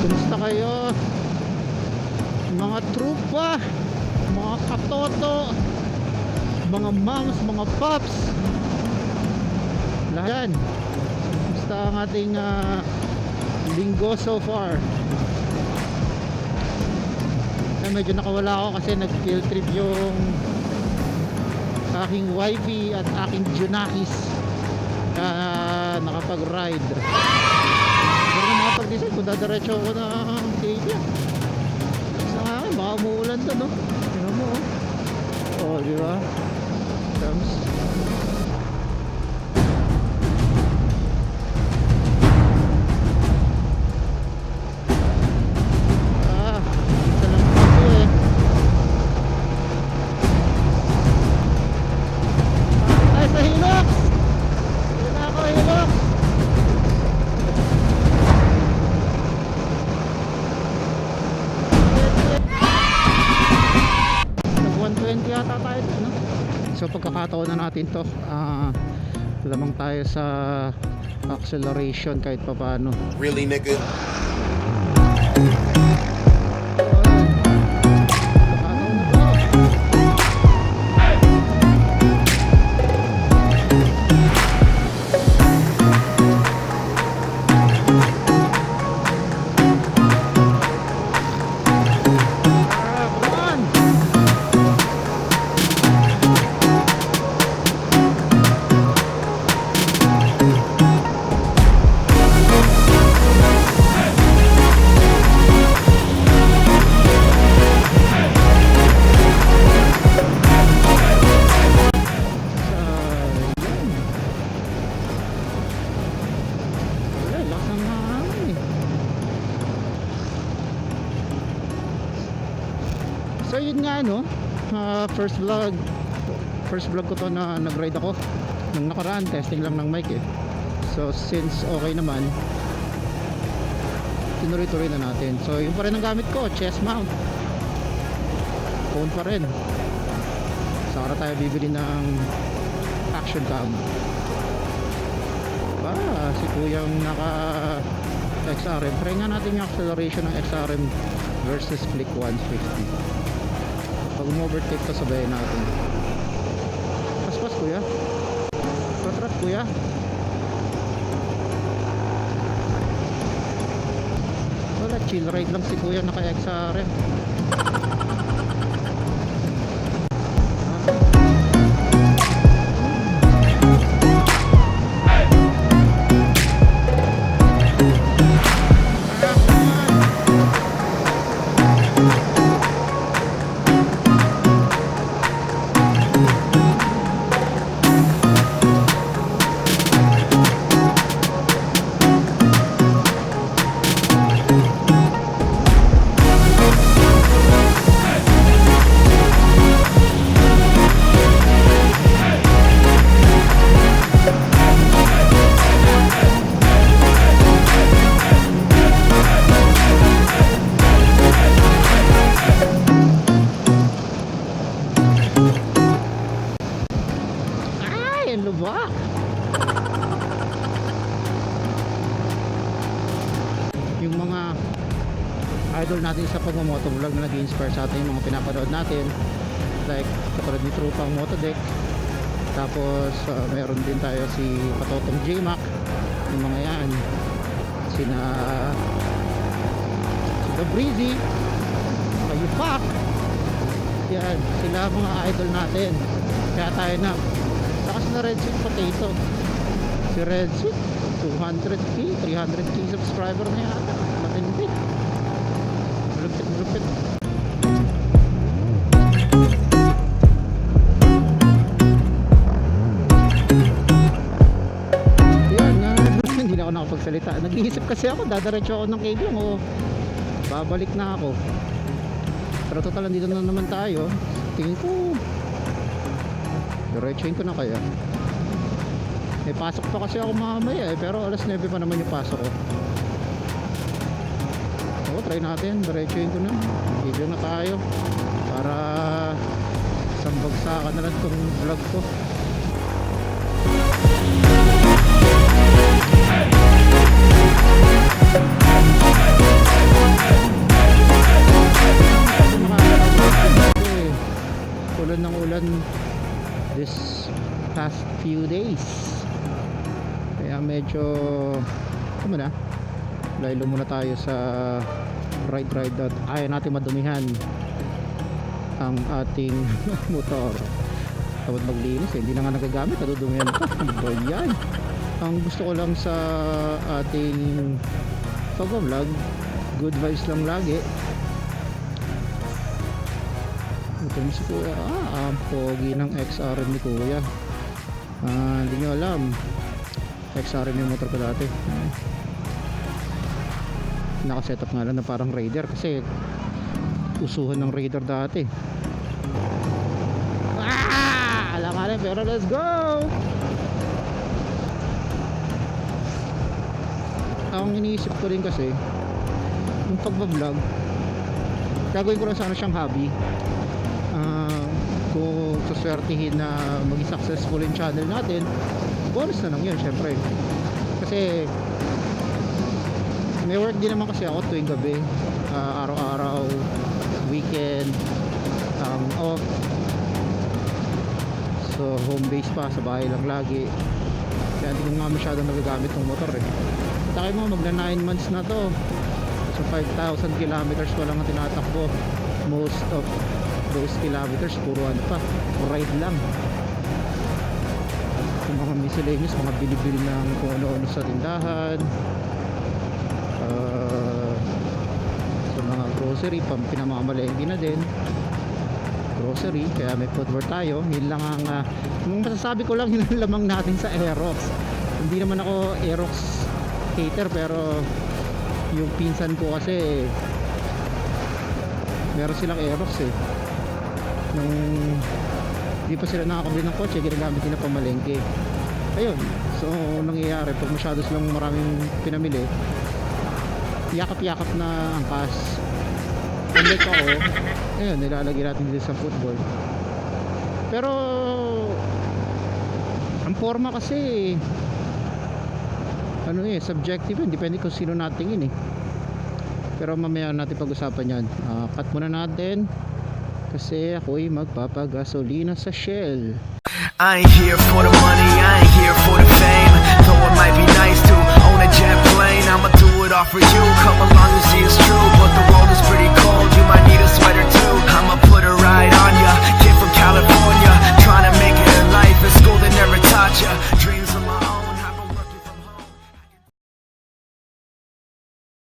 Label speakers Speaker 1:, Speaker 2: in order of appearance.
Speaker 1: Kumusta kayo mga trupa, mga katoto, mga moms, mga pops, lahat yan? Kumusta ang ating linggo so far? Medyo nakawala ako kasi nag-field trip yung aking wifey at aking junakis, nakapag-ride. Pero na makapag-decide kung dadiretso ako ng Kaybiang. Sa akin baka umuulan to, no? Tignan mo, oh, di ba? Thumbs. So pagkakataon na natin to, lamang tayo sa acceleration kahit papaano.
Speaker 2: Really, nigga?
Speaker 1: So yun nga, no, first vlog ko to na nag-ride ako nung nakaraan, testing lang ng mic eh. So since okay naman, tinuloy-tuloy na natin. So yun pa rin ang gamit ko, chest mount, phone pa rin. Saka tayo bibili ng action cam. Si kuyang naka XRM, try nga natin yung acceleration ng XRM versus Click 150. Pag umovertake to, sabayin natin. Paspas kuya, patrat kuya. Wala, chill ride lang si kuya, naka XRM. Yung mga idol natin sa pagmamotovlog na nag-inspire sa atin, yung mga pinapanood natin, like katulad ni Trupang Motodeck, tapos meron din tayo si Patotong J-Mac, yung mga yan, si The Breezy, kayo Pak, yan, sila mga idol natin. Kaya tayo na takas na Red Sweet Potato, si Red Sweet 200k, 300k subscriber na yata, matindi, malupit. Yan nga, hindi na ako nakapagsalita. Nag-iisip kasi ako, dadaretso ako ng Kaybiang o babalik na ako. Pero total, nandito na naman tayo. Tingin ko diretsuhin ko na kaya. May pasok pa kasi ako mamaya eh, pero alas 9 pa naman yung pasok ko. Oo, try natin, diretsuhin ko na. Video na tayo para sambagsakan na lang itong vlog ko. umulan this past few days. Kaya medyo na laylo muna tayo sa ride at ayaw natin madumihan ang ating motor. Tapos maglinis hindi na nga nagagamit, nadudumihan pa. Ano yan? Ang gusto ko lang sa ating pag-vlog, good vibes lang lagi. Ito si kuya, ang pogi ng XRM ni kuya. Hindi nyo alam, XRM yung motor ko dati. Naka-setup nga lang na parang Raider kasi usuhan ng Raider dati. Alam nga rin, pero let's go! Ang iniisip ko rin kasi yung pagbablog, gagawin ko lang sana siyang hobby. Kung suswertihin na maging successful yung channel natin, bonus na lang yun syempre. Kasi may work din naman kasi ako tuwing gabi, araw-araw, weekend, off. So home base pa, sa bahay lang lagi. Kaya hindi ko nga masyadong nagagamit ng motor eh. Takay mo, magna 9 months na to. So 5,000 kilometers ko lang ang tinatakbo. Most of those kilometers puro ano pa, ride lang. Yung mga miscellaneous, mga bilibili ng kung ano-ano sa tindahan, sa mga grocery, pinamamalengke na din grocery, kaya may food work tayo. Yun lang ang masasabi ko lang, yun ang lamang natin sa Aerox. Hindi naman ako Aerox hater, pero yung pinsan ko kasi meron silang Aerox eh. Nung di pa sila nakakabili ng kotse, ginagamit nila pamalengke. Ayun, so nangyayari pag masyado silang maraming pinamili, yakap-yakap na angkas. Unlike ako, ayun, nilalagay natin dito sa football. Pero ang forma kasi ano eh, subjective yun, depende kung sino natingin eh. Pero mamaya natin pag-usapan yan. Cut muna natin kasi ako'y magpapagasolina sa Shell.
Speaker 2: I ain't here for the money, I ain't here for the fame. Though it might be nice to own a jet plane, I'ma do it all for you. Come along and see it's true, but the world is pretty cold. You might need a sweater too. I'ma put a ride on ya. Kid from California, trying to make it in life. In school they never taught ya.